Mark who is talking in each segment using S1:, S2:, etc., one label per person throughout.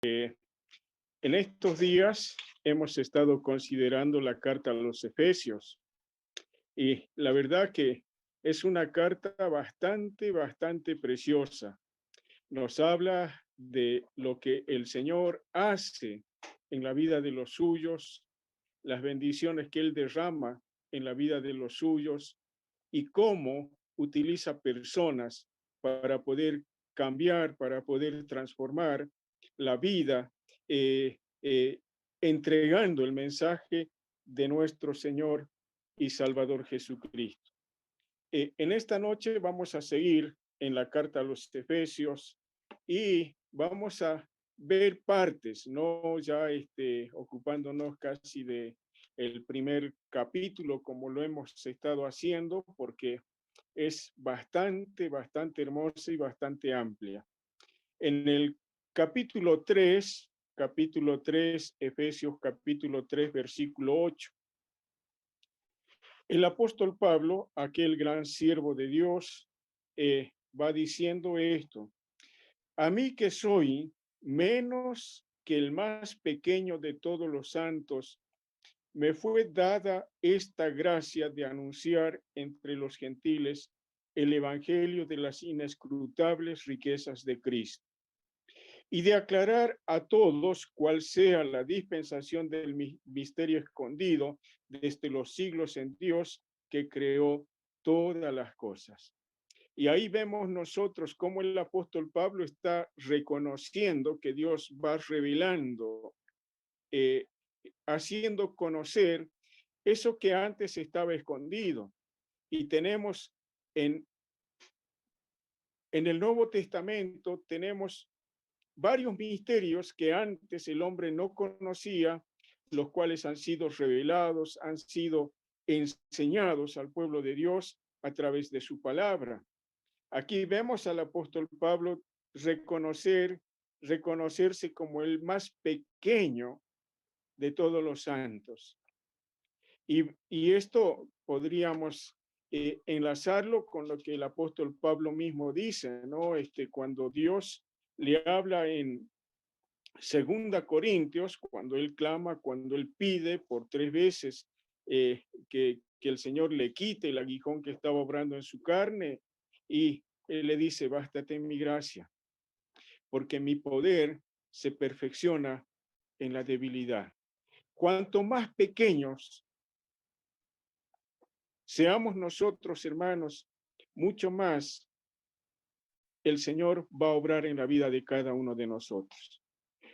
S1: En estos días hemos estado considerando la carta a los Efesios y la verdad que es una carta bastante preciosa. Nos habla de lo que el Señor hace en la vida de los suyos, las bendiciones que Él derrama en la vida de los suyos y cómo utiliza personas para poder cambiar, para poder transformar la vida, eh, eh, entregando el mensaje de nuestro Señor y Salvador Jesucristo. En esta noche vamos a seguir en la carta a los Efesios y vamos a ver partes, no ya ocupándonos casi de el primer capítulo como lo hemos estado haciendo, porque es bastante hermosa y bastante amplia. En el capítulo 3, Efesios capítulo 3, versículo 8. El apóstol Pablo, aquel gran siervo de Dios, va diciendo esto: a mí que soy menos que el más pequeño de todos los santos, me fue dada esta gracia de anunciar entre los gentiles el evangelio de las inescrutables riquezas de Cristo y de aclarar a todos cuál sea la dispensación del misterio escondido desde los siglos en Dios que creó todas las cosas. Y ahí vemos nosotros cómo el apóstol Pablo está reconociendo que Dios va revelando, eh, haciendo conocer eso que antes estaba escondido. Y tenemos en el Nuevo Testamento, tenemos varios misterios que antes el hombre no conocía, los cuales han sido revelados, han sido enseñados al pueblo de Dios a través de su palabra. Aquí vemos al apóstol Pablo reconocerse como el más pequeño de todos los santos. Y esto podríamos enlazarlo con lo que el apóstol Pablo mismo dice, ¿no? Cuando Dios le habla en Segunda Corintios, cuando él clama, cuando él pide por 3 veces que el Señor le quite el aguijón que estaba obrando en su carne, y él le dice: bástate mi gracia, porque mi poder se perfecciona en la debilidad. Cuanto más pequeños seamos nosotros, hermanos, mucho más el Señor va a obrar en la vida de cada uno de nosotros.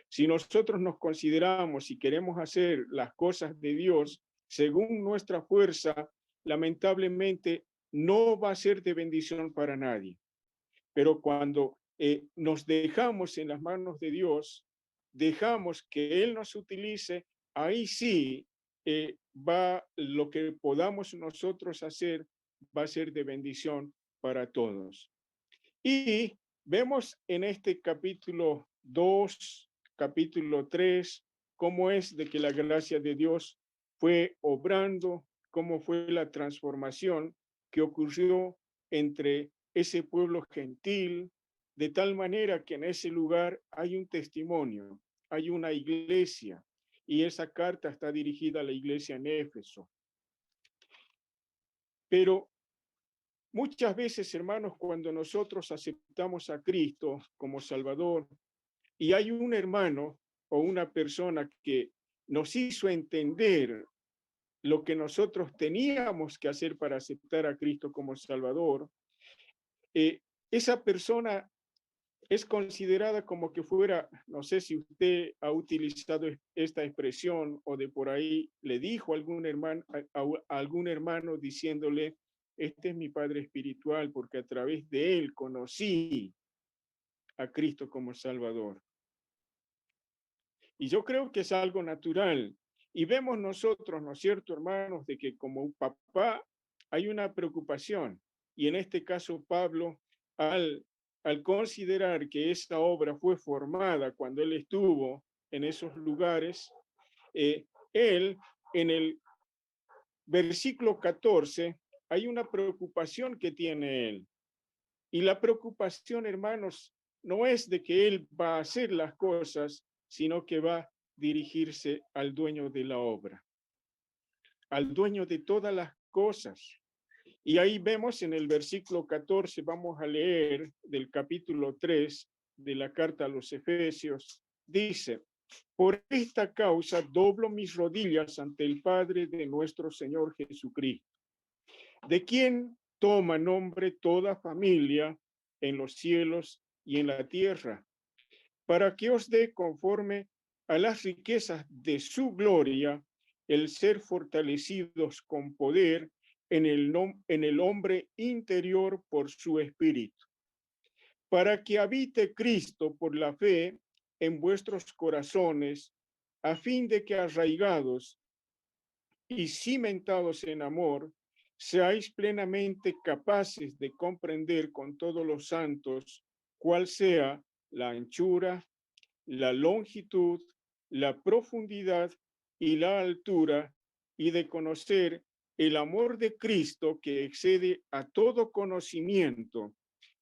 S1: Si nosotros nos consideramos y queremos hacer las cosas de Dios según nuestra fuerza, lamentablemente no va a ser de bendición para nadie. Pero cuando nos dejamos en las manos de Dios, dejamos que Él nos utilice, ahí sí va lo que podamos nosotros hacer, va a ser de bendición para todos. Y vemos en este capítulo 2, capítulo 3, cómo es de que la gracia de Dios fue obrando, cómo fue la transformación que ocurrió entre ese pueblo gentil, de tal manera que en ese lugar hay un testimonio, hay una iglesia, y esa carta está dirigida a la iglesia en Éfeso. Pero muchas veces, hermanos, cuando nosotros aceptamos a Cristo como Salvador y hay un hermano o una persona que nos hizo entender lo que nosotros teníamos que hacer para aceptar a Cristo como Salvador, esa persona es considerada como que fuera, no sé si usted ha utilizado esta expresión o de por ahí le dijo a algún hermano diciéndole: este es mi padre espiritual porque a través de él conocí a Cristo como Salvador. Y yo creo que es algo natural. Y vemos nosotros, ¿no es cierto, hermanos?, de que como un papá hay una preocupación. Y en este caso Pablo, al considerar que esta obra fue formada cuando él estuvo en esos lugares, él en el versículo 14 hay una preocupación que tiene él. Y la preocupación, hermanos, no es de que él va a hacer las cosas sino que va a dirigirse al dueño de la obra, al dueño de todas las cosas. Y ahí vemos en el versículo 14, vamos a leer del capítulo 3 de la carta a los Efesios, dice: por esta causa doblo mis rodillas ante el Padre de nuestro Señor Jesucristo, de quien toma nombre toda familia en los cielos y en la tierra, para que os dé conforme a las riquezas de su gloria el ser fortalecidos con poder en el hombre interior por su espíritu, para que habite Cristo por la fe en vuestros corazones, a fin de que arraigados y cimentados en amor, seáis plenamente capaces de comprender con todos los santos cuál sea la anchura, la longitud, la profundidad y la altura, y de conocer el amor de Cristo que excede a todo conocimiento,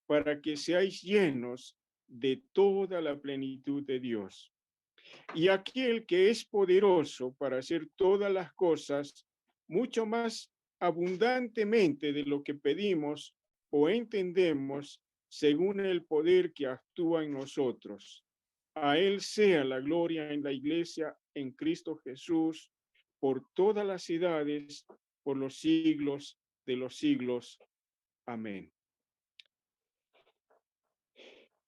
S1: para que seáis llenos de toda la plenitud de Dios. Y aquel que es poderoso para hacer todas las cosas mucho más abundantemente de lo que pedimos o entendemos, según el poder que actúa en nosotros. A él sea la gloria en la iglesia en Cristo Jesús por todas las edades, por los siglos de los siglos. Amén.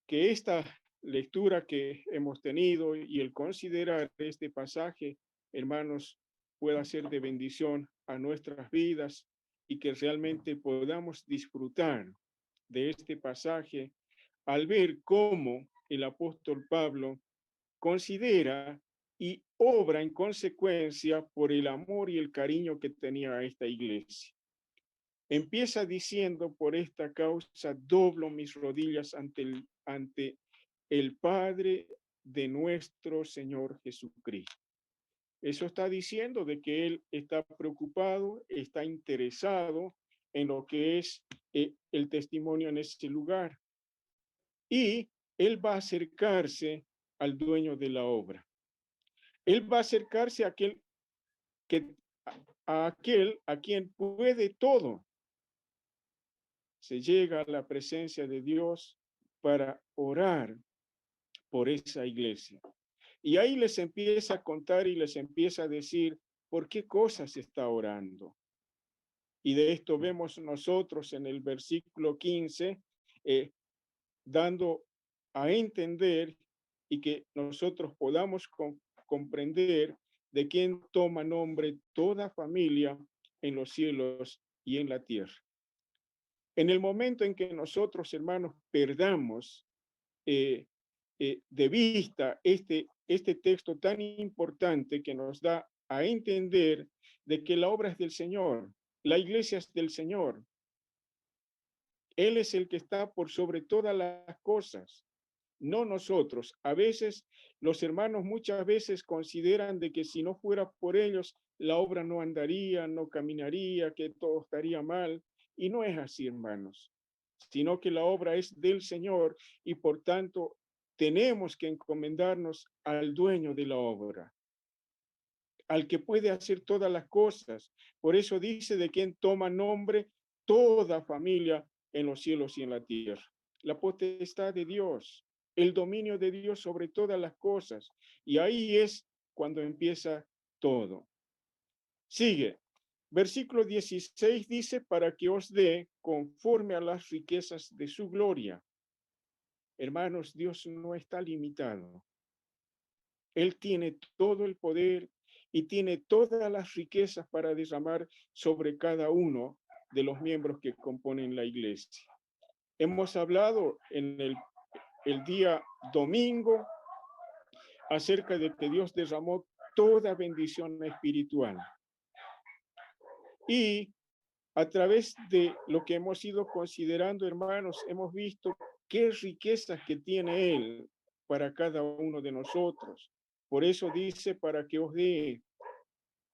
S1: Que esta lectura que hemos tenido y el considerar este pasaje, hermanos, pueda ser de bendición a nuestras vidas y que realmente podamos disfrutar de este pasaje al ver cómo el apóstol Pablo considera y obra en consecuencia por el amor y el cariño que tenía a esta iglesia. Empieza diciendo: por esta causa doblo mis rodillas ante el Padre de nuestro Señor Jesucristo. Eso está diciendo de que él está preocupado, está interesado en lo que es el testimonio en ese lugar. Y él va a acercarse al dueño de la obra. Él va a acercarse a aquel a quien puede todo. Se llega a la presencia de Dios para orar por esa iglesia. Y ahí les empieza a contar y les empieza a decir por qué cosas está orando. Y de esto vemos nosotros en el versículo 15, dando a entender y que nosotros podamos comprender de quién toma nombre toda familia en los cielos y en la tierra. En el momento en que nosotros, hermanos, perdamos de vista este texto tan importante que nos da a entender de que la obra es del Señor, la iglesia es del Señor. Él es el que está por sobre todas las cosas, no nosotros. A veces los hermanos muchas veces consideran de que si no fuera por ellos, la obra no andaría, no caminaría, que todo estaría mal. Y no es así, hermanos, sino que la obra es del Señor y por tanto tenemos que encomendarnos al dueño de la obra, al que puede hacer todas las cosas. Por eso dice de quien toma nombre toda familia en los cielos y en la tierra. La potestad de Dios, el dominio de Dios sobre todas las cosas. Y ahí es cuando empieza todo. Sigue. Versículo 16 dice: para que os dé conforme a las riquezas de su gloria. Hermanos, Dios no está limitado. Él tiene todo el poder y tiene todas las riquezas para derramar sobre cada uno de los miembros que componen la iglesia. Hemos hablado en el día domingo acerca de que Dios derramó toda bendición espiritual. Y a través de lo que hemos ido considerando, hermanos, hemos visto qué riquezas que tiene Él para cada uno de nosotros. Por eso dice: para que os dé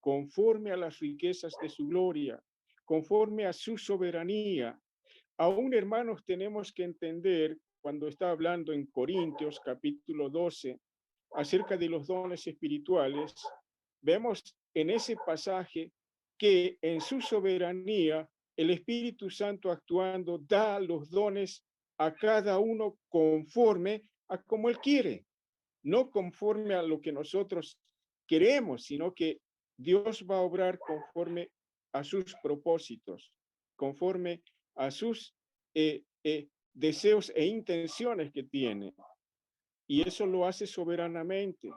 S1: conforme a las riquezas de su gloria, conforme a su soberanía. Aún, hermanos, tenemos que entender, cuando está hablando en Corintios capítulo 12, acerca de los dones espirituales, vemos en ese pasaje que en su soberanía el Espíritu Santo actuando da los dones a cada uno conforme a como Él quiere, no conforme a lo que nosotros queremos, sino que Dios va a obrar conforme a sus propósitos, conforme a sus deseos e intenciones que tiene. Y eso lo hace soberanamente.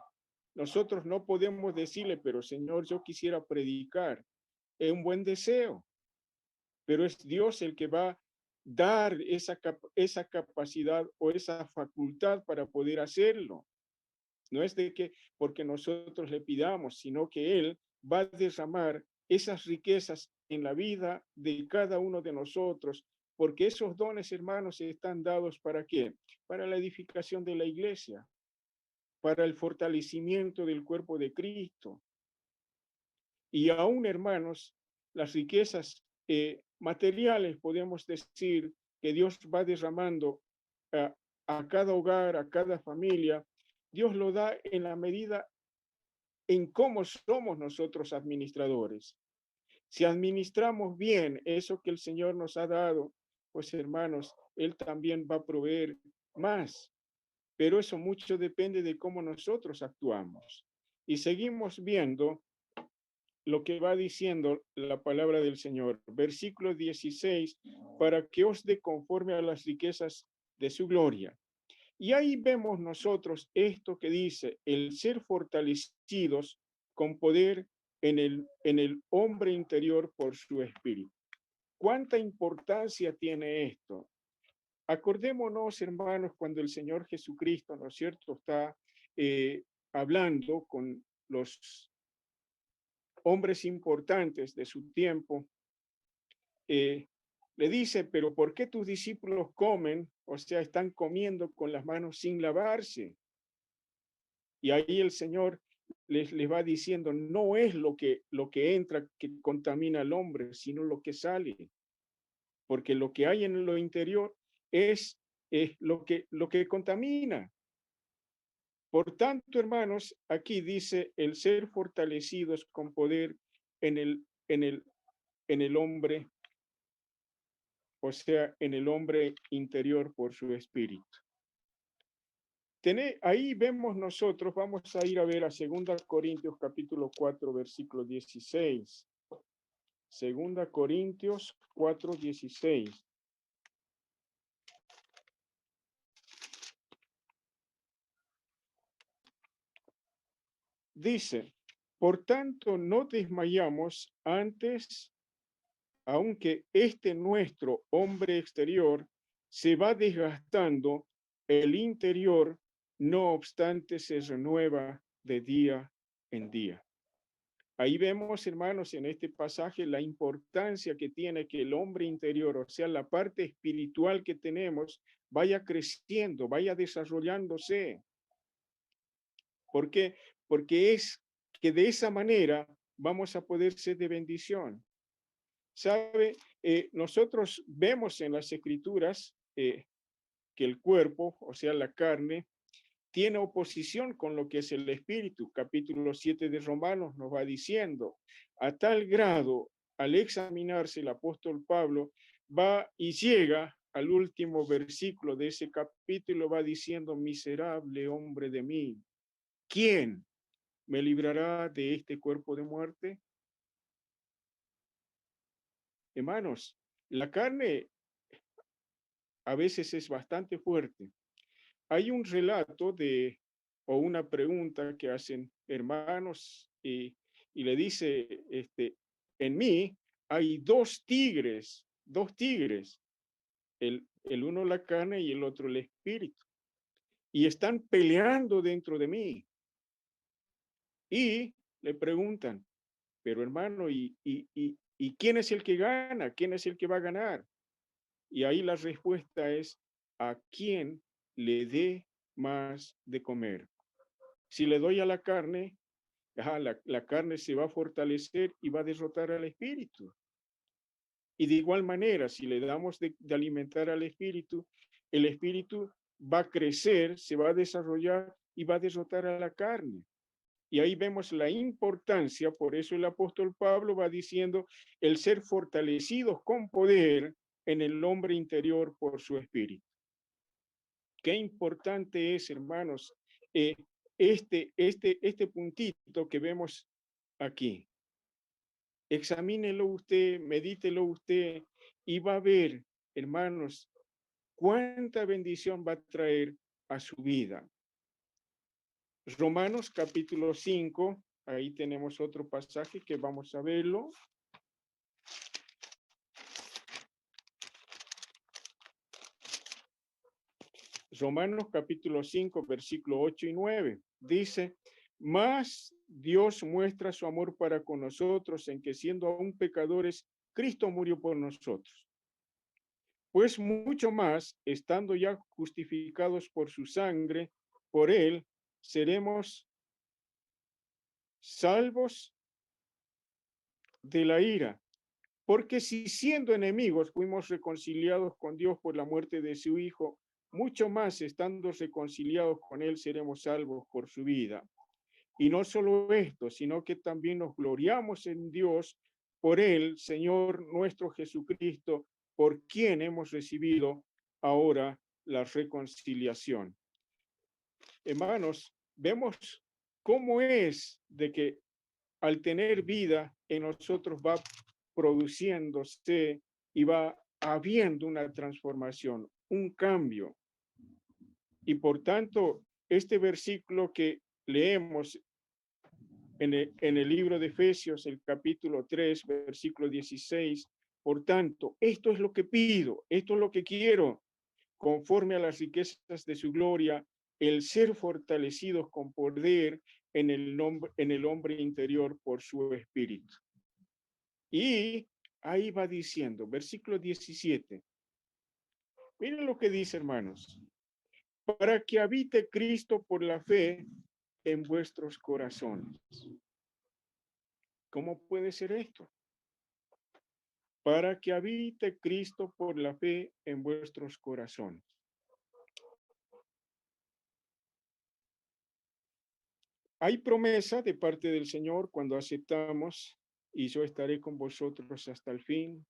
S1: Nosotros no podemos decirle, pero Señor, yo quisiera predicar. Es un buen deseo, pero es Dios el que va a dar esa capacidad o esa facultad para poder hacerlo. No es de que porque nosotros le pidamos, sino que Él va a derramar esas riquezas en la vida de cada uno de nosotros, porque esos dones, hermanos, están dados ¿para qué? Para la edificación de la iglesia, para el fortalecimiento del cuerpo de Cristo. Y aún, hermanos, las riquezas materiales, podemos decir que Dios va derramando a cada hogar, a cada familia. Dios lo da en la medida en cómo somos nosotros administradores. Si administramos bien eso que el Señor nos ha dado, pues hermanos, Él también va a proveer más. Pero eso mucho depende de cómo nosotros actuamos. Y seguimos viendo lo que va diciendo la palabra del Señor. Versículo 16, para que os dé conforme a las riquezas de su gloria. Y ahí vemos nosotros esto que dice, el ser fortalecidos con poder en el hombre interior por su espíritu. ¿Cuánta importancia tiene esto? Acordémonos, hermanos, cuando el Señor Jesucristo, ¿no es cierto?, está hablando con los hombres importantes de su tiempo, le dice, pero ¿por qué tus discípulos comen? O sea, están comiendo con las manos sin lavarse. Y ahí el Señor les va diciendo, no es lo que entra que contamina al hombre, sino lo que sale. Porque lo que hay en lo interior es lo que contamina. Por tanto, hermanos, aquí dice el ser fortalecidos con poder en el hombre, o sea, en el hombre interior por su espíritu. Ahí vemos nosotros, vamos a ir a ver a 2 Corintios capítulo 4, versículo 16. 2 Corintios 4, 16. Dice, por tanto, no desmayamos antes, aunque este nuestro hombre exterior se va desgastando, el interior, no obstante, se renueva de día en día. Ahí vemos, hermanos, en este pasaje la importancia que tiene que el hombre interior, o sea, la parte espiritual que tenemos, vaya creciendo, vaya desarrollándose. ¿Por qué? Porque es que de esa manera vamos a poder ser de bendición. ¿Sabe? Nosotros vemos en las escrituras que el cuerpo, o sea, la carne, tiene oposición con lo que es el espíritu. Capítulo 7 de Romanos nos va diciendo, a tal grado, al examinarse el apóstol Pablo, va y llega al último versículo de ese capítulo, va diciendo, miserable hombre de mí, ¿quién me librará de este cuerpo de muerte? Hermanos, la carne a veces es bastante fuerte. Hay un relato o una pregunta que hacen hermanos y le dice, en mí hay dos tigres, el uno la carne y el otro el espíritu, y están peleando dentro de mí. Y le preguntan, pero hermano, ¿y quién es el que gana? ¿Quién es el que va a ganar? Y ahí la respuesta es, ¿a quién le dé más de comer? Si le doy a la carne, la carne se va a fortalecer y va a derrotar al espíritu. Y de igual manera, si le damos de alimentar al espíritu, el espíritu va a crecer, se va a desarrollar y va a derrotar a la carne. Y ahí vemos la importancia, por eso el apóstol Pablo va diciendo el ser fortalecidos con poder en el hombre interior por su espíritu. Qué importante es, hermanos, eh, este puntito que vemos aquí. Examínelo usted, medítelo usted y va a ver, hermanos, cuánta bendición va a traer a su vida. Romanos capítulo 5, ahí tenemos otro pasaje que vamos a verlo. Romanos capítulo 5, versículo 8 y 9. Dice, mas Dios muestra su amor para con nosotros en que siendo aún pecadores, Cristo murió por nosotros. Pues mucho más, estando ya justificados por su sangre, por él seremos salvos de la ira. Porque si siendo enemigos fuimos reconciliados con Dios por la muerte de su Hijo, mucho más estando reconciliados con Él seremos salvos por su vida. Y no solo esto, sino que también nos gloriamos en Dios por Él, Señor nuestro Jesucristo, por quien hemos recibido ahora la reconciliación. Hermanos, vemos cómo es de que al tener vida en nosotros va produciéndose y va habiendo una transformación, un cambio. Y por tanto, este versículo que leemos en el libro de Efesios, el capítulo 3, versículo 16, por tanto, esto es lo que pido, esto es lo que quiero, conforme a las riquezas de su gloria, el ser fortalecidos con poder en el hombre interior por su espíritu. Y ahí va diciendo, versículo 17. Miren lo que dice, hermanos. Para que habite Cristo por la fe en vuestros corazones. ¿Cómo puede ser esto? Para que habite Cristo por la fe en vuestros corazones. Hay promesa de parte del Señor cuando aceptamos y yo estaré con vosotros hasta el fin.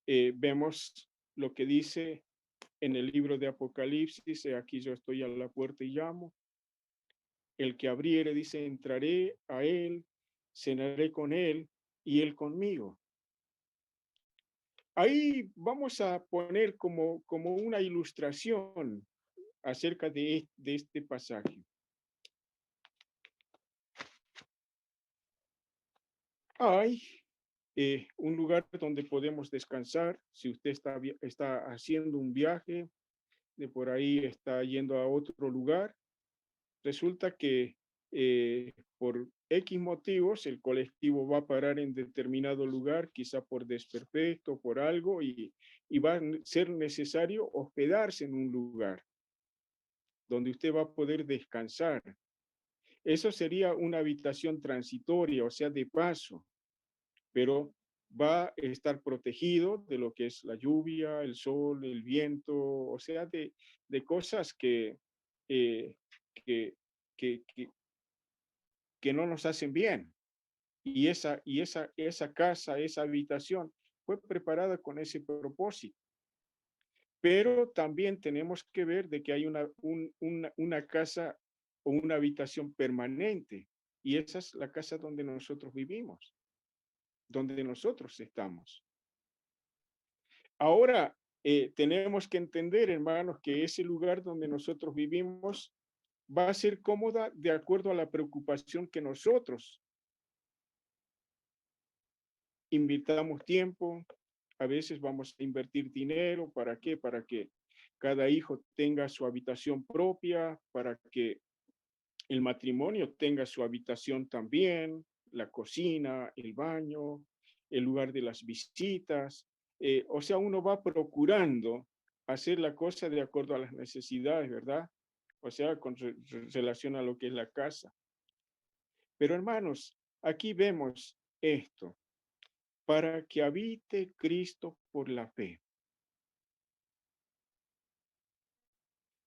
S1: Vemos lo que dice en el libro de Apocalipsis, aquí yo estoy a la puerta y llamo. El que abriere, dice, entraré a él, cenaré con él y él conmigo. Ahí vamos a poner como una ilustración acerca de este pasaje. Hay un lugar donde podemos descansar. Si usted está haciendo un viaje, de por ahí está yendo a otro lugar, resulta que por X motivos el colectivo va a parar en determinado lugar, quizá por desperfecto, por algo, y va a ser necesario hospedarse en un lugar donde usted va a poder descansar. Eso sería una habitación transitoria, o sea, de paso, pero va a estar protegido de lo que es la lluvia, el sol, el viento, o sea, de cosas eh, que, que, que, que no nos hacen bien. Y esa casa, esa habitación fue preparada con ese propósito. Pero también tenemos que ver de que hay una casa o una habitación permanente. Y esa es la casa donde nosotros vivimos, donde nosotros estamos. Ahora, tenemos que entender, hermanos, que ese lugar donde nosotros vivimos va a ser cómoda de acuerdo a la preocupación que nosotros invirtamos tiempo, a veces vamos a invertir dinero, ¿para qué? Para que cada hijo tenga su habitación propia, para que el matrimonio tenga su habitación también, la cocina, el baño, el lugar de las visitas. O sea, uno va procurando hacer la cosa de acuerdo a las necesidades, ¿verdad? O sea, con relación a lo que es la casa. Pero hermanos, aquí vemos esto, para que habite Cristo por la fe.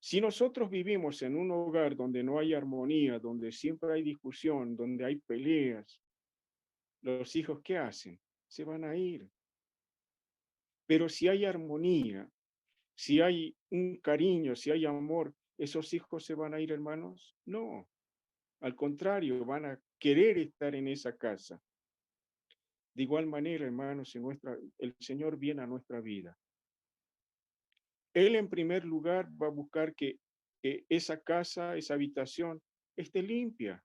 S1: Si nosotros vivimos en un hogar donde no hay armonía, donde siempre hay discusión, donde hay peleas, los hijos, ¿qué hacen? Se van a ir. Pero si hay armonía, si hay un cariño, si hay amor, ¿esos hijos se van a ir, hermanos? No, al contrario, van a querer estar en esa casa. De igual manera, hermanos, el Señor viene a nuestra vida. Él en primer lugar va a buscar que esa casa, esa habitación, esté limpia.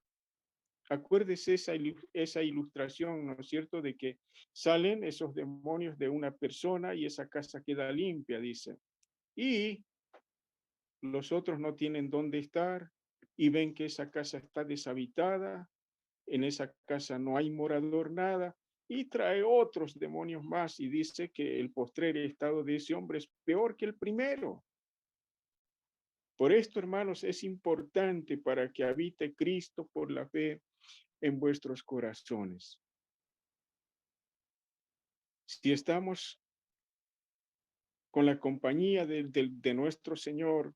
S1: Acuérdese esa ilustración, ¿no es cierto?, de que salen esos demonios de una persona y esa casa queda limpia, dice. Y los otros no tienen dónde estar y ven que esa casa está deshabitada, en esa casa no hay morador, nada, y trae otros demonios más y dice que el postrer estado de ese hombre es peor que el primero. Por esto, hermanos, es importante para que habite Cristo por la fe en vuestros corazones. Si estamos con la compañía de nuestro Señor,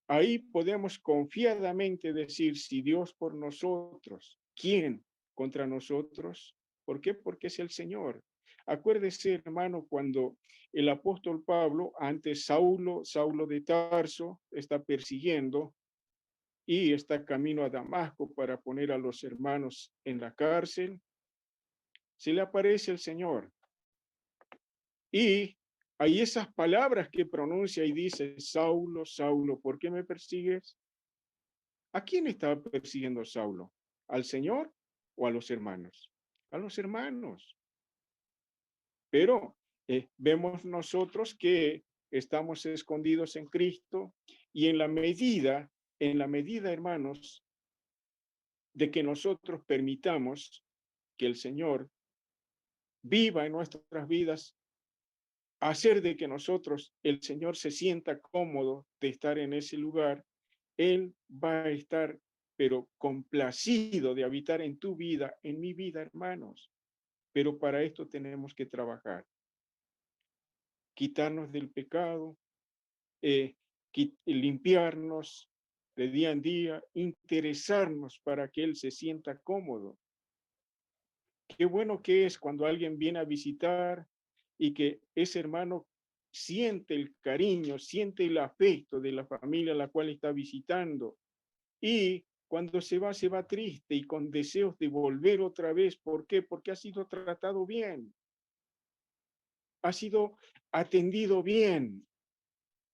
S1: ahí podemos confiadamente decir, si Dios por nosotros, ¿quién contra nosotros? ¿Por qué? Porque es el Señor. Acuérdese, hermano, cuando el apóstol Pablo, antes Saulo de Tarso, está persiguiendo y está camino a Damasco para poner a los hermanos en la cárcel, se le aparece el Señor. Y hay esas palabras que pronuncia y dice, Saulo, Saulo, ¿por qué me persigues? ¿A quién estaba persiguiendo Saulo? ¿Al Señor o a los hermanos? A los hermanos. Pero vemos nosotros que estamos escondidos en Cristo y en la medida, hermanos, de que nosotros permitamos que el Señor viva en nuestras vidas, hacer de que nosotros, el Señor se sienta cómodo de estar en ese lugar, Él va a estar, pero complacido de habitar en tu vida, en mi vida, hermanos. Pero para esto tenemos que trabajar, quitarnos del pecado, limpiarnos de día en día, interesarnos para que Él se sienta cómodo. Qué bueno que es cuando alguien viene a visitar y que ese hermano siente el cariño, siente el afecto de la familia a la cual está visitando. Y cuando se va triste y con deseos de volver otra vez. ¿Por qué? Porque ha sido tratado bien, ha sido atendido bien.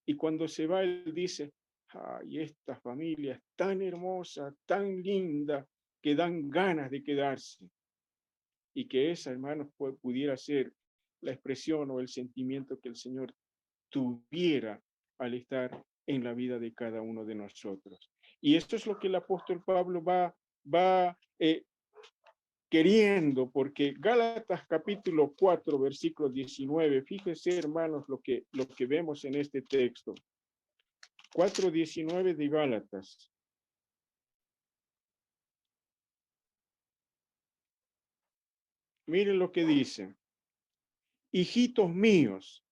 S1: Y cuando se va, él dice, ay, esta familia es tan hermosa, tan linda, que dan ganas de quedarse. Y que esa, hermanos, pudiera ser la expresión o el sentimiento que el Señor tuviera al estar en la vida de cada uno de nosotros. Y esto es lo que el apóstol Pablo va queriendo, porque Gálatas capítulo 4, versículo 19, fíjese, hermanos, lo que vemos en este texto. 4:19 de Gálatas. Miren lo que dice. Hijitos míos,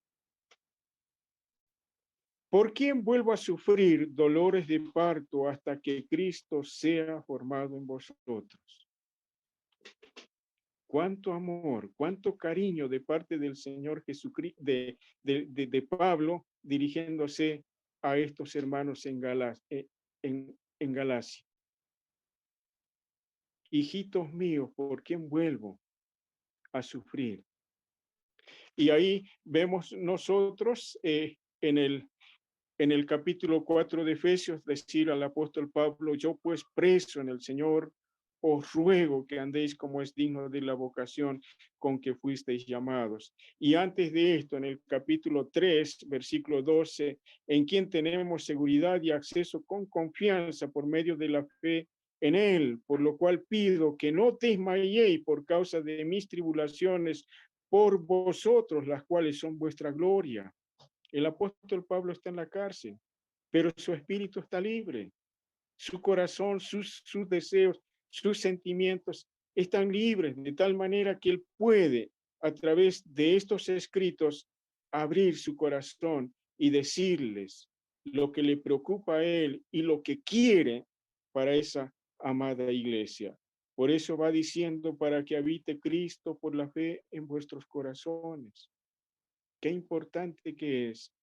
S1: ¿por quién vuelvo a sufrir dolores de parto hasta que Cristo sea formado en vosotros? Cuánto amor, cuánto cariño de parte del Señor Jesucristo, de Pablo, dirigiéndose a estos hermanos en Galacia. Hijitos míos, ¿por quién vuelvo a sufrir? Y ahí vemos nosotros en el capítulo 4 de Efesios decir al apóstol Pablo, yo pues preso en el Señor, os ruego que andéis como es digno de la vocación con que fuisteis llamados. Y antes de esto, en el capítulo 3, versículo 12, en quien tenemos seguridad y acceso con confianza por medio de la fe en Él, por lo cual pido que no desmayéis por causa de mis tribulaciones por vosotros, las cuales son vuestra gloria. El apóstol Pablo está en la cárcel, pero su espíritu está libre. Su corazón, sus deseos, sus sentimientos están libres, de tal manera que él puede, a través de estos escritos, abrir su corazón y decirles lo que le preocupa a Él y lo que quiere para esa amada iglesia. Por eso va diciendo, para que habite Cristo por la fe en vuestros corazones. Qué importante que es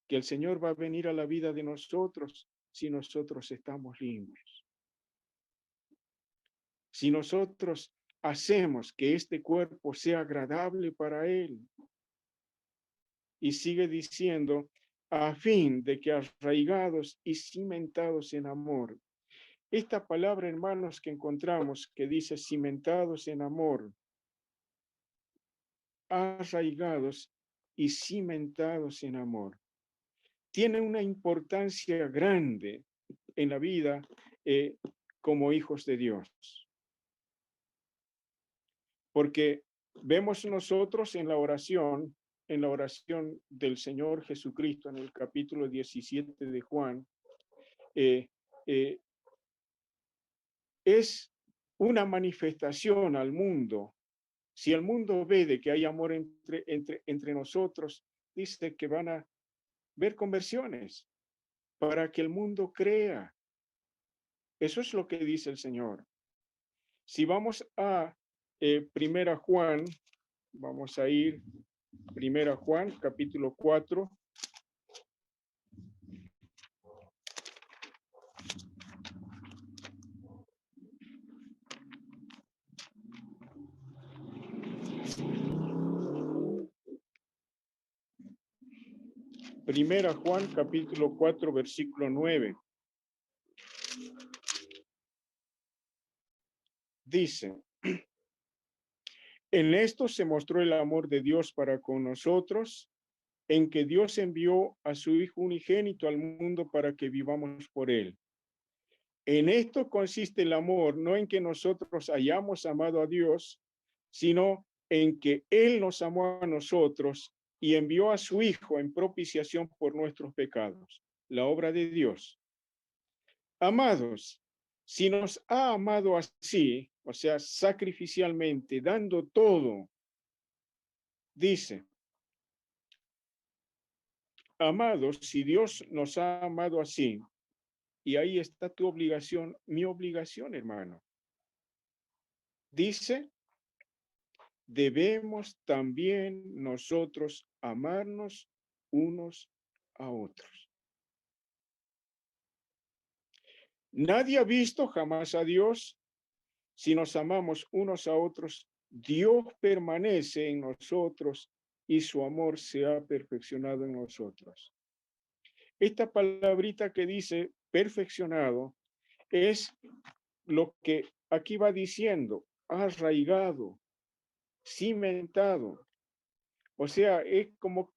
S1: que el Señor va a venir a la vida de nosotros si nosotros estamos limpios. Si nosotros hacemos que este cuerpo sea agradable para Él. Y sigue diciendo, a fin de que arraigados y cimentados en amor. Esta palabra, hermanos, que encontramos, que dice cimentados en amor, arraigados y cimentados en amor, tiene una importancia grande en la vida como hijos de Dios. Porque vemos nosotros en la oración del Señor Jesucristo, en el capítulo 17 de Juan, es una manifestación al mundo. Si el mundo ve de que hay amor entre nosotros, dice que van a ver conversiones para que el mundo crea. Eso es lo que dice el Señor. Si vamos a Primera Juan, vamos a ir Primera Juan, capítulo 4. Primera Juan, capítulo 4, versículo 9. Dice, en esto se mostró el amor de Dios para con nosotros, en que Dios envió a su Hijo unigénito al mundo para que vivamos por él. En esto consiste el amor, no en que nosotros hayamos amado a Dios, sino en que Él nos amó a nosotros y envió a su Hijo en propiciación por nuestros pecados, la obra de Dios. Amados, si nos ha amado así, o sea, sacrificialmente, dando todo, dice, amados, si Dios nos ha amado así, y ahí está tu obligación, mi obligación, hermano. Dice, debemos también nosotros amarnos unos a otros. Nadie ha visto jamás a Dios. Si nos amamos unos a otros, Dios permanece en nosotros y su amor se ha perfeccionado en nosotros. Esta palabrita que dice perfeccionado es lo que aquí va diciendo, arraigado, cimentado. O sea, es como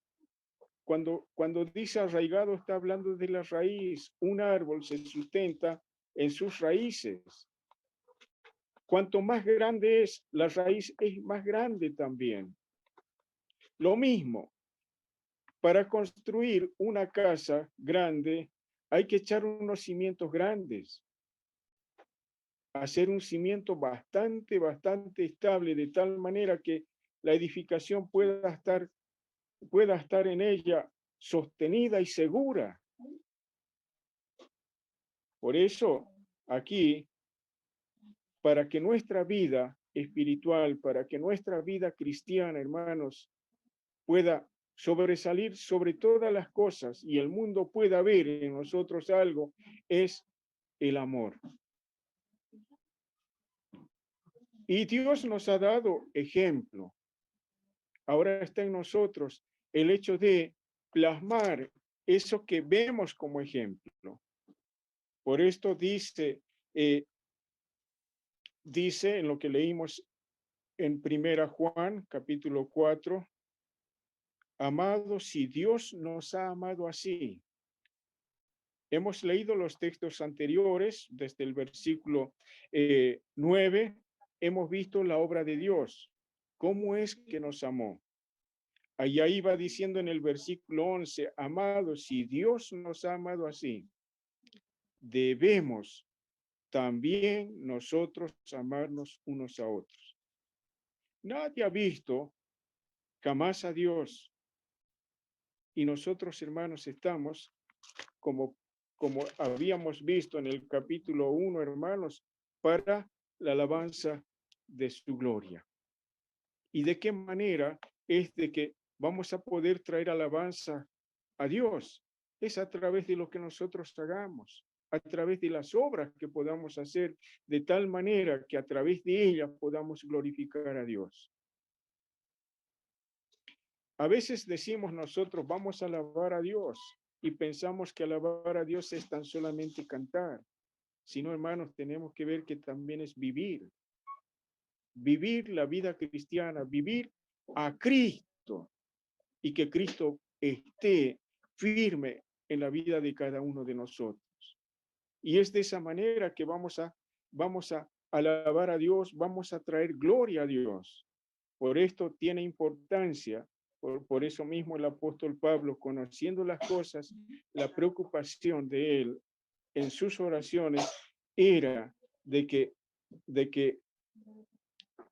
S1: cuando dice arraigado, está hablando de la raíz. Un árbol se sustenta en sus raíces. Cuanto más grande es, la raíz es más grande también. Lo mismo, para construir una casa grande, hay que echar unos cimientos grandes. Hacer un cimiento bastante estable, de tal manera que la edificación pueda estar en ella sostenida y segura. Por eso, aquí, para que nuestra vida espiritual, para que nuestra vida cristiana, hermanos, pueda sobresalir sobre todas las cosas y el mundo pueda ver en nosotros algo, es el amor. Y Dios nos ha dado ejemplo. Ahora está en nosotros el hecho de plasmar eso que vemos como ejemplo. Por esto dice en lo que leímos en Primera Juan, capítulo 4, amados, si Dios nos ha amado así. Hemos leído los textos anteriores, desde el versículo 9, hemos visto la obra de Dios. ¿Cómo es que nos amó? Ahí va diciendo en el versículo 11, amados, si Dios nos ha amado así, debemos también nosotros amarnos unos a otros. Nadie ha visto jamás a Dios. Y nosotros, hermanos, estamos como, como habíamos visto en el capítulo 1, hermanos, para la alabanza de su gloria. ¿Y de qué manera es de que vamos a poder traer alabanza a Dios? Es a través de lo que nosotros hagamos, a través de las obras que podamos hacer, de tal manera que a través de ellas podamos glorificar a Dios. A veces decimos nosotros, vamos a alabar a Dios, y pensamos que alabar a Dios es tan solamente cantar. Sino, hermanos, tenemos que ver que también es vivir la vida cristiana, vivir a Cristo, y que Cristo esté firme en la vida de cada uno de nosotros. Y es de esa manera que vamos a alabar a Dios, vamos a traer gloria a Dios. Por esto tiene importancia, por eso mismo el apóstol Pablo, conociendo las cosas, la preocupación de él en sus oraciones era de que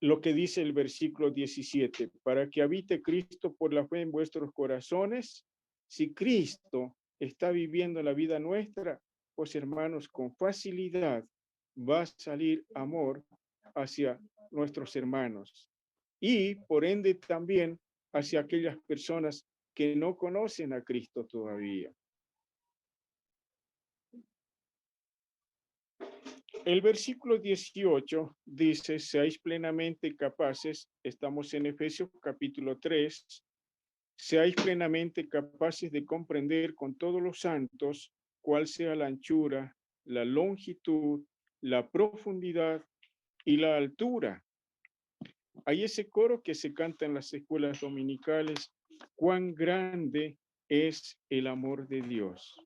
S1: lo que dice el versículo 17, para que habite Cristo por la fe en vuestros corazones. Si Cristo está viviendo la vida nuestra, pues hermanos, con facilidad va a salir amor hacia nuestros hermanos y por ende también hacia aquellas personas que no conocen a Cristo todavía. El versículo 18 dice, seáis plenamente capaces, estamos en Efesios capítulo 3, seáis plenamente capaces de comprender con todos los santos cuál sea la anchura, la longitud, la profundidad y la altura. Hay ese coro que se canta en las escuelas dominicales, cuán grande es el amor de Dios.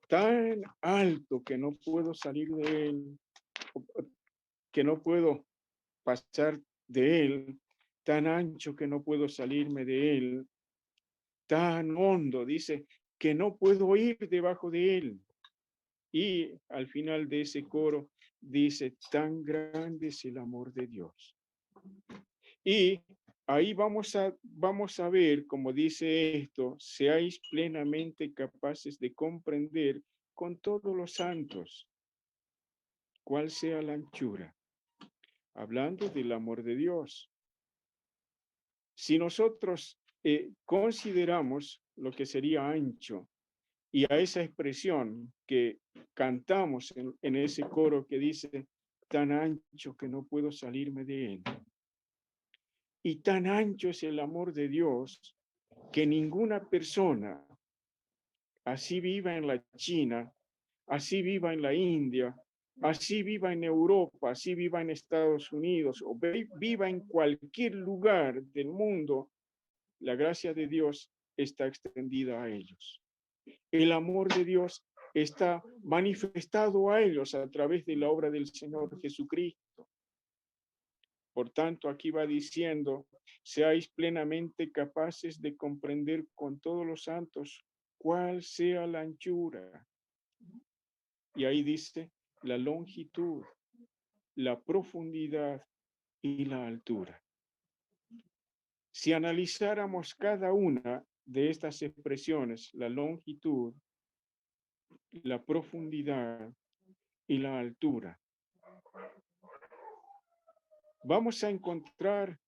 S1: Tan alto que no puedo salir de él, que no puedo pasar de él, tan ancho que no puedo salirme de él, tan hondo, dice, que no puedo ir debajo de él. Y al final de ese coro dice, tan grande es el amor de Dios. Y ahí vamos a ver, como dice esto, seáis plenamente capaces de comprender con todos los santos cuál sea la anchura, hablando del amor de Dios. Si nosotros consideramos lo que sería ancho y a esa expresión que cantamos en ese coro que dice, tan ancho que no puedo salirme de él. Y tan ancho es el amor de Dios que ninguna persona, así viva en la China, así viva en la India, así viva en Europa, así viva en Estados Unidos o viva en cualquier lugar del mundo, la gracia de Dios está extendida a ellos. El amor de Dios está manifestado a ellos a través de la obra del Señor Jesucristo. Por tanto, aquí va diciendo, seáis plenamente capaces de comprender con todos los santos cuál sea la anchura. Y ahí dice la longitud, la profundidad y la altura. Si analizáramos cada una de estas expresiones, la longitud, la profundidad y la altura, vamos a encontrar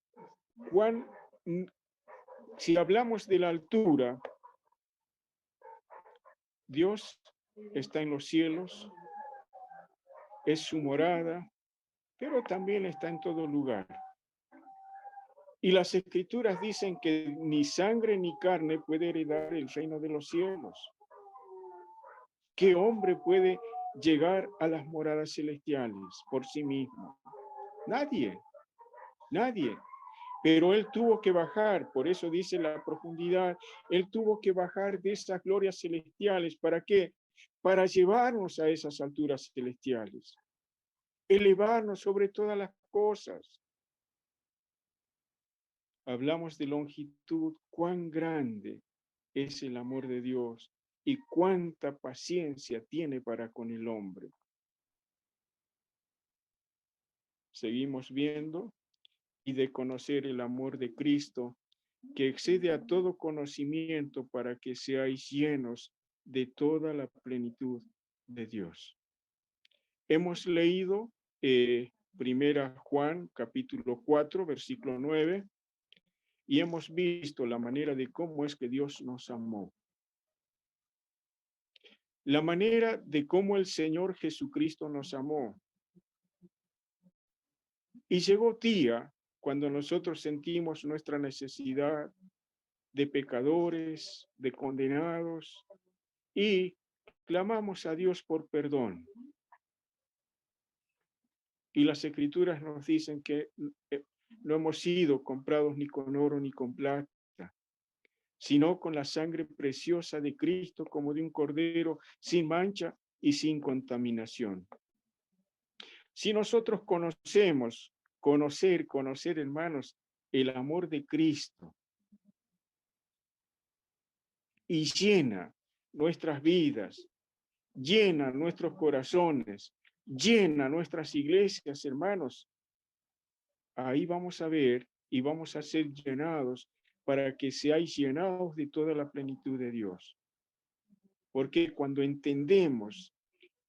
S1: si hablamos de la altura, Dios está en los cielos, es su morada, pero también está en todo lugar. Y las escrituras dicen que ni sangre ni carne puede heredar el reino de los cielos. ¿Qué hombre puede llegar a las moradas celestiales por sí mismo? Nadie, nadie. Pero él tuvo que bajar, por eso dice la profundidad, él tuvo que bajar de esas glorias celestiales. ¿Para qué? Para llevarnos a esas alturas celestiales, elevarnos sobre todas las cosas. Hablamos de longitud, cuán grande es el amor de Dios y cuánta paciencia tiene para con el hombre. Seguimos viendo, y de conocer el amor de Cristo, que excede a todo conocimiento, para que seáis llenos de toda la plenitud de Dios. Hemos leído Primera Juan, capítulo 4, versículo 9, y hemos visto la manera de cómo es que Dios nos amó. La manera de cómo el Señor Jesucristo nos amó. Y llegó día cuando nosotros sentimos nuestra necesidad de pecadores, de condenados, y clamamos a Dios por perdón. Y las Escrituras nos dicen que no hemos sido comprados ni con oro ni con plata, sino con la sangre preciosa de Cristo como de un cordero sin mancha y sin contaminación. Si nosotros conocer, hermanos, el amor de Cristo y llena nuestras vidas, llena nuestros corazones, llena nuestras iglesias, hermanos, ahí vamos a ver y vamos a ser llenados para que seáis llenados de toda la plenitud de Dios. Porque cuando entendemos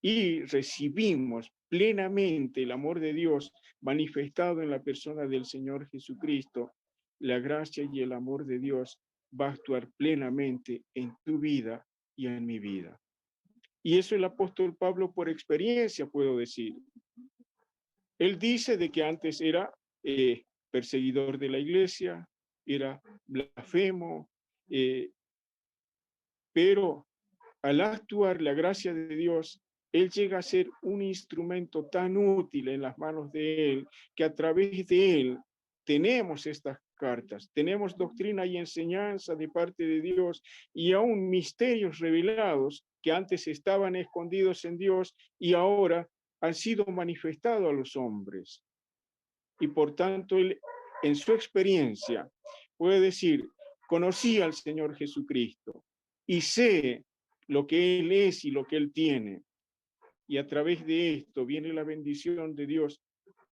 S1: y recibimos plenamente el amor de Dios manifestado en la persona del Señor Jesucristo, la gracia y el amor de Dios va a actuar plenamente en tu vida y en mi vida. Y eso el apóstol Pablo por experiencia puedo decir. Él dice de que antes era perseguidor de la iglesia, era blasfemo, pero al actuar la gracia de Dios, él llega a ser un instrumento tan útil en las manos de él, que a través de él tenemos estas cartas, tenemos doctrina y enseñanza de parte de Dios y aún misterios revelados que antes estaban escondidos en Dios y ahora han sido manifestados a los hombres. Y por tanto, él, en su experiencia, puede decir, conocí al Señor Jesucristo y sé lo que Él es y lo que Él tiene. Y a través de esto viene la bendición de Dios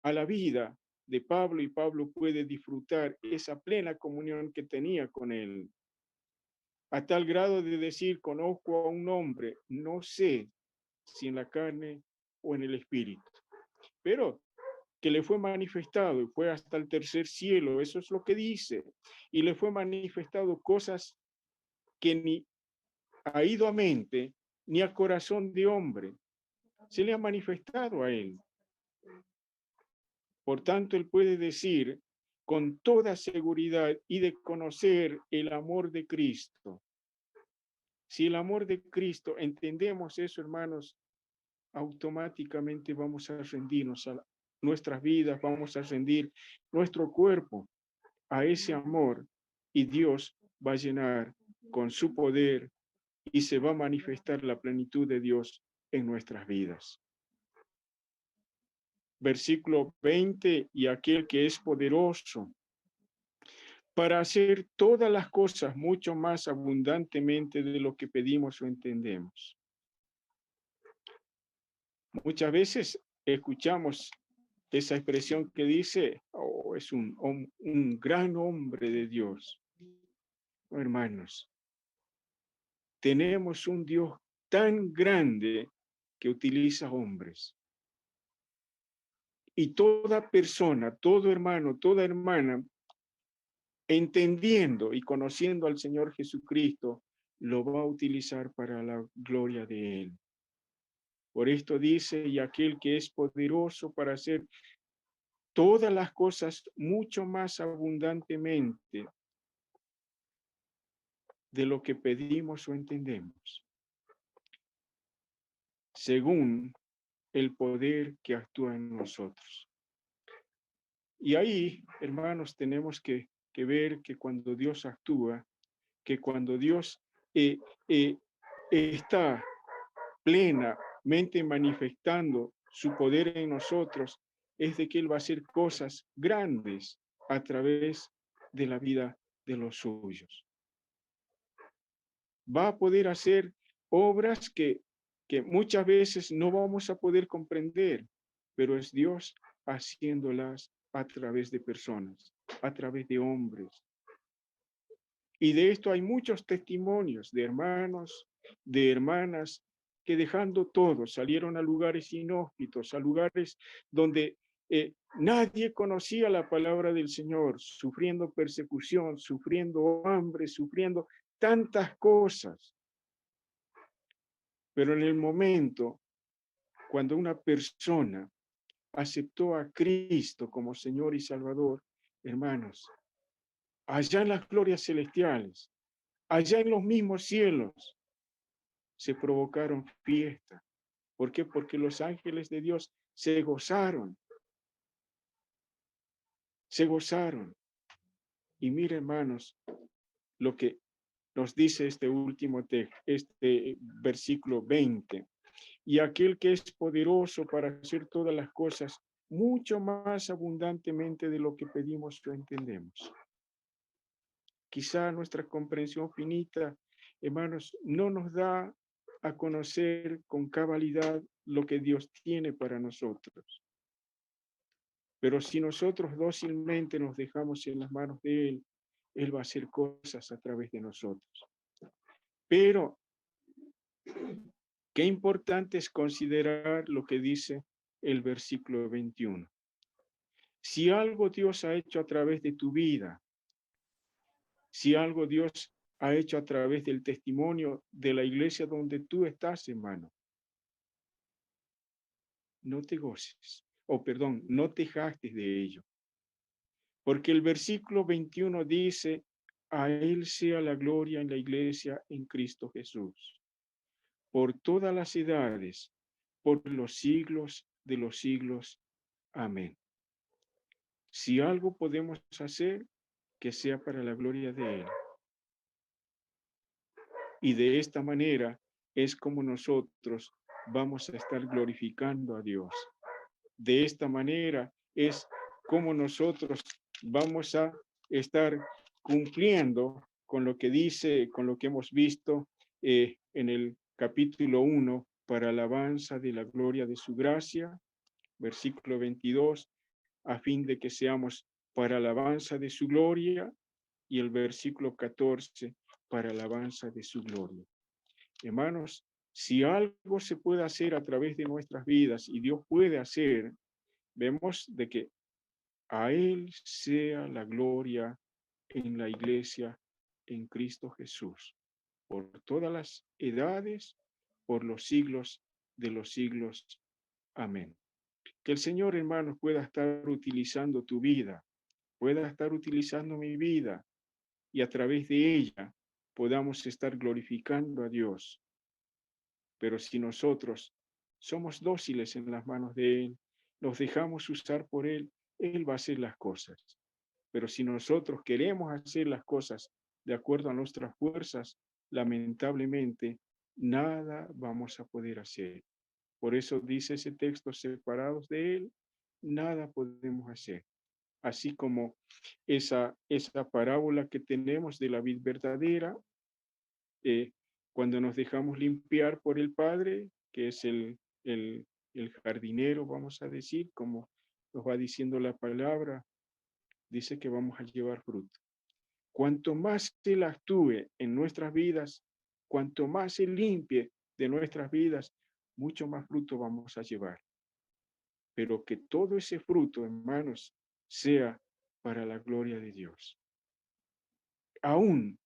S1: a la vida de Pablo y Pablo puede disfrutar esa plena comunión que tenía con Él. A tal grado de decir, conozco a un hombre, no sé si en la carne o en el espíritu, pero que le fue manifestado y fue hasta el tercer cielo, eso es lo que dice, y le fue manifestado cosas que ni ha ido a mente ni a corazón de hombre, se le ha manifestado a él. Por tanto, él puede decir con toda seguridad y de conocer el amor de Cristo. Si el amor de Cristo entendemos eso, hermanos, automáticamente vamos a rendirnos a nuestras vidas, vamos a rendir nuestro cuerpo a ese amor y Dios va a llenar con su poder y se va a manifestar la plenitud de Dios en nuestras vidas. Versículo 20, y aquel que es poderoso para hacer todas las cosas mucho más abundantemente de lo que pedimos o entendemos. Muchas veces escuchamos esa expresión que dice, oh, es un gran hombre de Dios. Oh, hermanos, tenemos un Dios tan grande que utiliza hombres. Y toda persona, todo hermano, toda hermana, entendiendo y conociendo al Señor Jesucristo, lo va a utilizar para la gloria de Él. Por esto dice, y aquel que es poderoso para hacer todas las cosas mucho más abundantemente de lo que pedimos o entendemos, según el poder que actúa en nosotros. Y ahí, hermanos, tenemos que ver que cuando Dios actúa, que cuando Dios está plenamente manifestando su poder en nosotros, es de que Él va a hacer cosas grandes a través de la vida de los suyos. Va a poder hacer obras que muchas veces no vamos a poder comprender, pero es Dios haciéndolas a través de personas, a través de hombres. Y de esto hay muchos testimonios de hermanos de hermanas que dejando todo salieron a lugares inhóspitos, a lugares donde nadie conocía la palabra del Señor, sufriendo persecución, sufriendo hambre, sufriendo tantas cosas. Pero en el momento cuando una persona aceptó a Cristo como Señor y Salvador, hermanos, allá en las glorias celestiales, allá en los mismos cielos, se provocaron fiestas. ¿Por qué? Porque los ángeles de Dios se gozaron. Se gozaron. Y mire, hermanos, lo que nos dice este último texto, este versículo 20. Y aquel que es poderoso para hacer todas las cosas mucho más abundantemente de lo que pedimos o entendemos. Quizá nuestra comprensión finita, hermanos, no nos da a conocer con cabalidad lo que Dios tiene para nosotros. Pero si nosotros dócilmente nos dejamos en las manos de Él, Él va a hacer cosas a través de nosotros. Pero qué importante es considerar lo que dice el versículo 21. Si algo Dios ha hecho a través de tu vida, si algo Dios ha hecho a través del testimonio de la iglesia donde tú estás, hermano, no te goces, perdón, no te jactes de ello. Porque el versículo 21 dice, a Él sea la gloria en la iglesia en Cristo Jesús, por todas las edades, por los siglos de los siglos. Amén. Si algo podemos hacer, que sea para la gloria de Él. Y de esta manera es como nosotros vamos a estar glorificando a Dios. De esta manera es como nosotros vamos a estar cumpliendo con lo que dice, con lo que hemos visto en el capítulo 1, para alabanza de la gloria de su gracia, versículo 22, a fin de que seamos para alabanza de su gloria, y el versículo 14, para alabanza de su gloria. Hermanos, si algo se puede hacer a través de nuestras vidas y Dios puede hacer, vemos de que a Él sea la gloria en la iglesia en Cristo Jesús, por todas las edades, por los siglos de los siglos. Amén. Que el Señor, hermanos, pueda estar utilizando tu vida, pueda estar utilizando mi vida, y a través de ella podamos estar glorificando a Dios. Pero si nosotros somos dóciles en las manos de Él, nos dejamos usar por Él, Él va a hacer las cosas. Pero si nosotros queremos hacer las cosas de acuerdo a nuestras fuerzas, lamentablemente nada vamos a poder hacer. Por eso dice ese texto, separados de Él, nada podemos hacer. Así como esa parábola que tenemos de la vid verdadera, cuando nos dejamos limpiar por el Padre, que es el jardinero, vamos a decir, como nos va diciendo la palabra, dice que vamos a llevar fruto. Cuanto más Él actúe en nuestras vidas, cuanto más Él limpie de nuestras vidas, mucho más fruto vamos a llevar. Pero que todo ese fruto, hermanos, sea para la gloria de Dios. Aún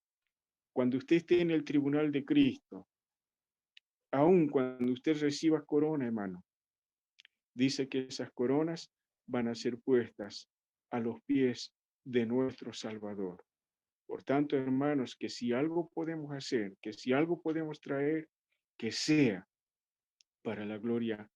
S1: cuando usted esté en el tribunal de Cristo, aún cuando usted reciba corona, hermano, dice que esas coronas van a ser puestas a los pies de nuestro Salvador. Por tanto, hermanos, que si algo podemos hacer, que si algo podemos traer, que sea para la gloria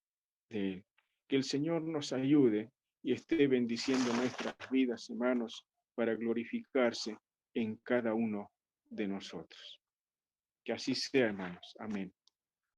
S1: de Él. Que el Señor nos ayude y esté bendiciendo nuestras vidas, hermanos, para glorificarse en cada uno de nosotros. Que así sea, hermanos. Amén.